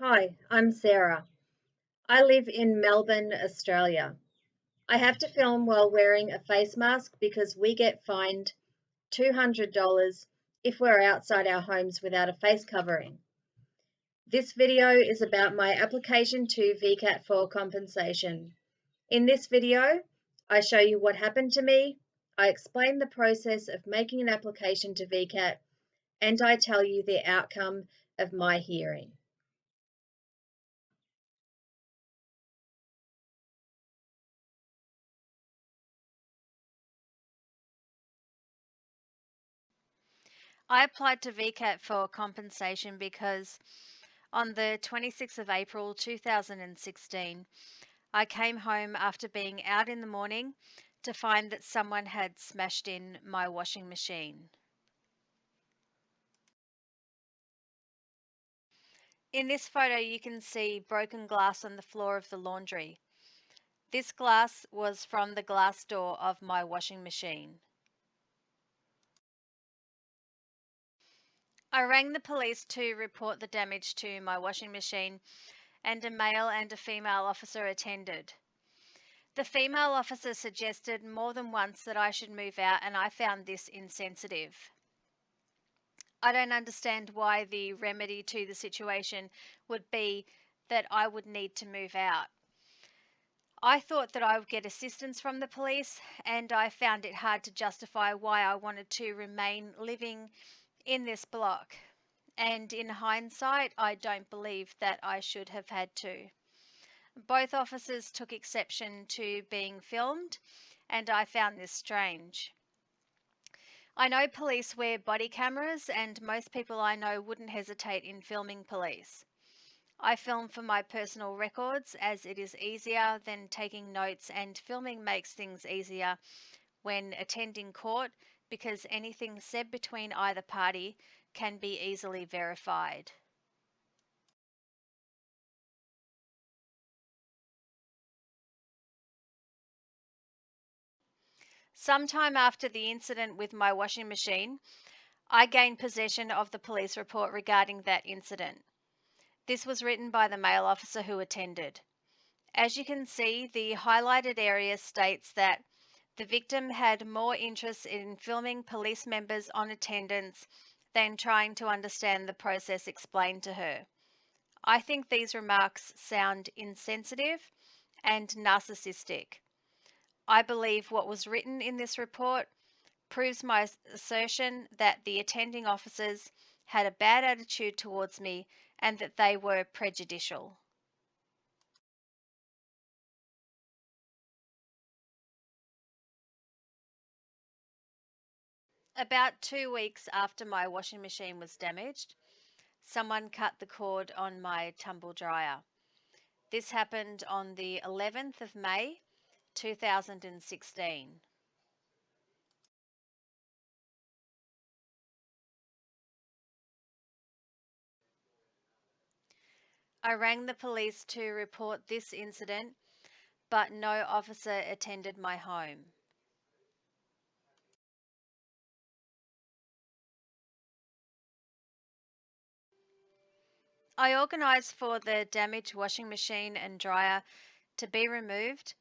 Hi, I'm Sarah. I live in Melbourne, Australia. I have to film while wearing a face mask because we get fined $200 if we're outside our homes without a face covering. This video is about my application to VCAT for compensation. In this video, I show you what happened to me, I explain the process of making an application to VCAT, and I tell you the outcome of my hearing. I applied to VCAT for compensation because on the 26th of April 2016, I came home after being out in the morning to find that someone had smashed in my washing machine. In this photo, you can see broken glass on the floor of the laundry. This glass was from the glass door of my washing machine. I rang the police to report the damage to my washing machine, and a male and a female officer attended. The female officer suggested more than once that I should move out, and I found this insensitive. I don't understand why the remedy to the situation would be that I would need to move out. I thought that I would get assistance from the police, and I found it hard to justify why I wanted to remain living in this block. And in hindsight, I don't believe that I should have had to. Both officers took exception to being filmed, and I found this strange. I know police wear body cameras, and most people I know wouldn't hesitate in filming police. I film for my personal records as it is easier than taking notes, and filming makes things easier when attending court because anything said between either party can be easily verified. Sometime after the incident with my washing machine, I gained possession of the police report regarding that incident. This was written by the male officer who attended. As you can see, the highlighted area states that the victim had more interest in filming police members on attendance than trying to understand the process explained to her. I think these remarks sound insensitive and narcissistic. I believe what was written in this report proves my assertion that the attending officers had a bad attitude towards me and that they were prejudicial. About 2 weeks after my washing machine was damaged, someone cut the cord on my tumble dryer. This happened on the 11th of May 2016. I rang the police to report this incident, but no officer attended my home. I organised for the damaged washing machine and dryer to be removed,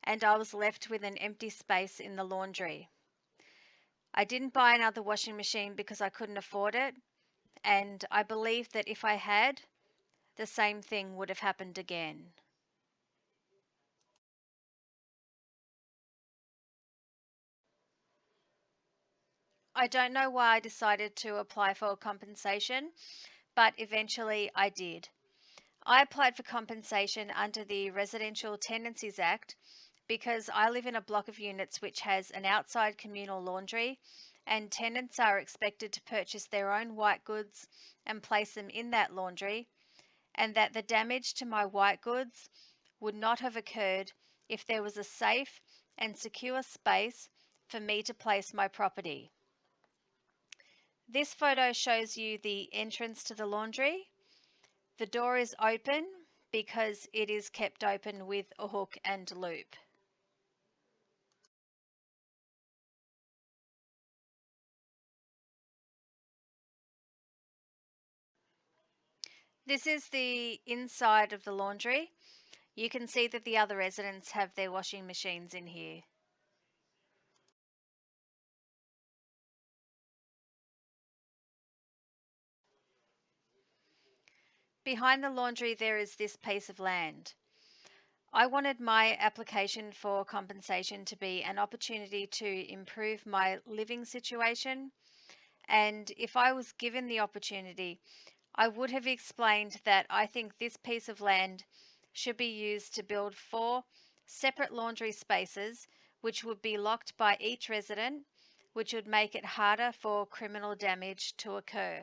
and I was left with an empty space in the laundry. I didn't buy another washing machine because I couldn't afford it, and I believe that if I had, the same thing would have happened again. I don't know why I decided to apply for compensation, but eventually I did. I applied for compensation under the Residential Tenancies Act because I live in a block of units which has an outside communal laundry, and tenants are expected to purchase their own white goods and place them in that laundry, and that the damage to my white goods would not have occurred if there was a safe and secure space for me to place my property. This photo shows you the entrance to the laundry. The door is open because it is kept open with a hook and loop. This is the inside of the laundry. You can see that the other residents have their washing machines in here. Behind the laundry there is this piece of land. I wanted my application for compensation to be an opportunity to improve my living situation, and if I was given the opportunity, I would have explained that I think this piece of land should be used to build 4 separate laundry spaces, which would be locked by each resident, which would make it harder for criminal damage to occur.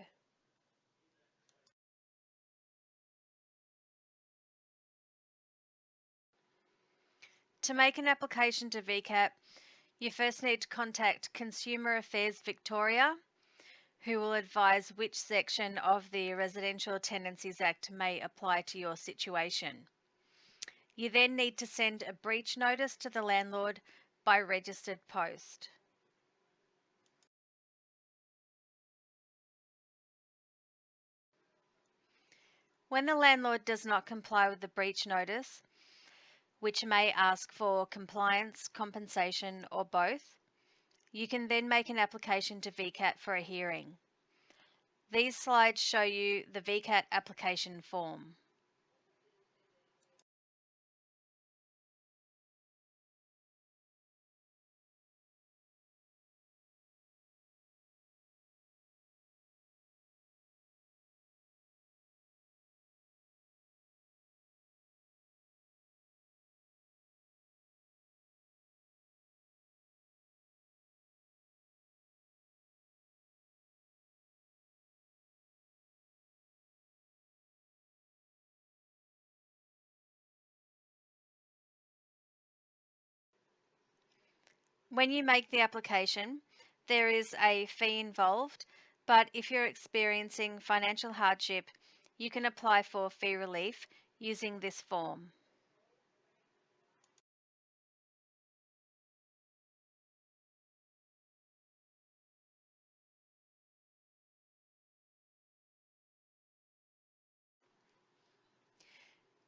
To make an application to VCAT, you first need to contact Consumer Affairs Victoria, who will advise which section of the Residential Tenancies Act may apply to your situation. You then need to send a breach notice to the landlord by registered post. When the landlord does not comply with the breach notice, which may ask for compliance, compensation, or both, you can then make an application to VCAT for a hearing. These slides show you the VCAT application form. When you make the application, there is a fee involved, but if you're experiencing financial hardship, you can apply for fee relief using this form.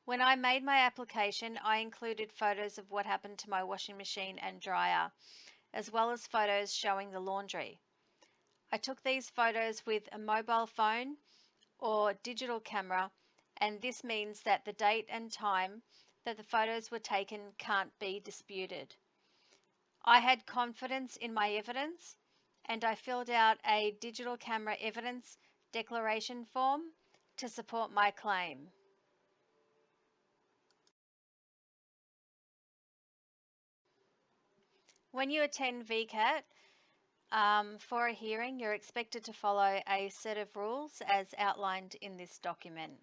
When I made my application, I included photos of what happened to my washing machine and dryer, as well as photos showing the laundry. I took these photos with a mobile phone or digital camera, and this means that the date and time that the photos were taken can't be disputed. I had confidence in my evidence, and I filled out a digital camera evidence declaration form to support my claim. When you attend VCAT for a hearing, you're expected to follow a set of rules as outlined in this document.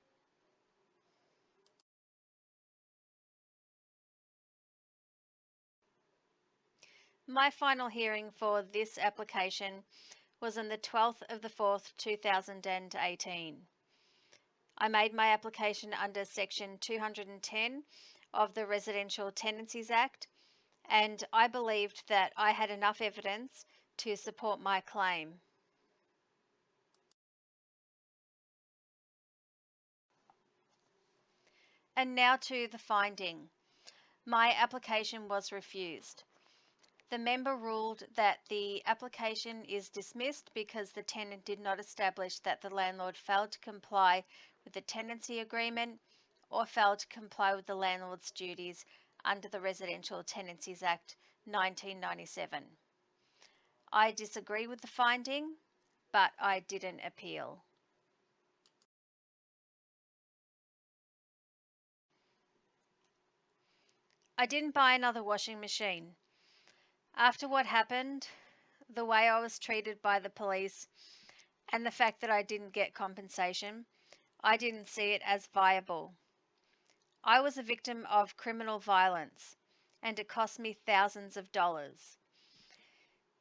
My final hearing for this application was on the 12th of the 4th, 2018. I made my application under Section 210 of the Residential Tenancies Act, and I believed that I had enough evidence to support my claim. And now to the finding. My application was refused. The member ruled that the application is dismissed because the tenant did not establish that the landlord failed to comply with the tenancy agreement or failed to comply with the landlord's duties under the Residential Tenancies Act 1997. I disagree with the finding, but I didn't appeal. I didn't buy another washing machine. After what happened, the way I was treated by the police, and the fact that I didn't get compensation, I didn't see it as viable. I was a victim of criminal violence, and it cost me thousands of dollars,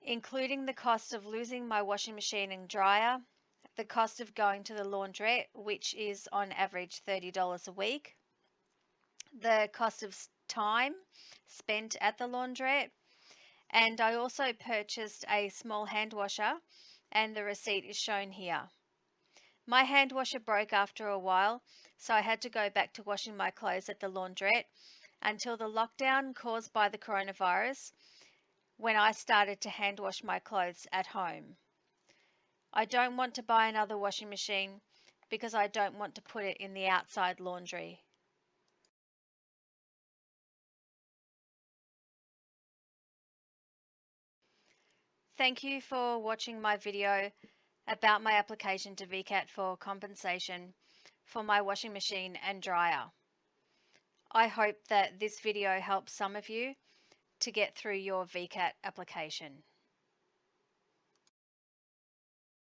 including the cost of losing my washing machine and dryer, the cost of going to the laundrette, which is on average $30 a week, the cost of time spent at the laundrette, and I also purchased a small hand washer, and the receipt is shown here. My hand washer broke after a while, so I had to go back to washing my clothes at the laundrette until the lockdown caused by the coronavirus, when I started to hand wash my clothes at home. I don't want to buy another washing machine because I don't want to put it in the outside laundry. Thank you for watching my video about my application to VCAT for compensation for my washing machine and dryer. I hope that this video helps some of you to get through your VCAT application.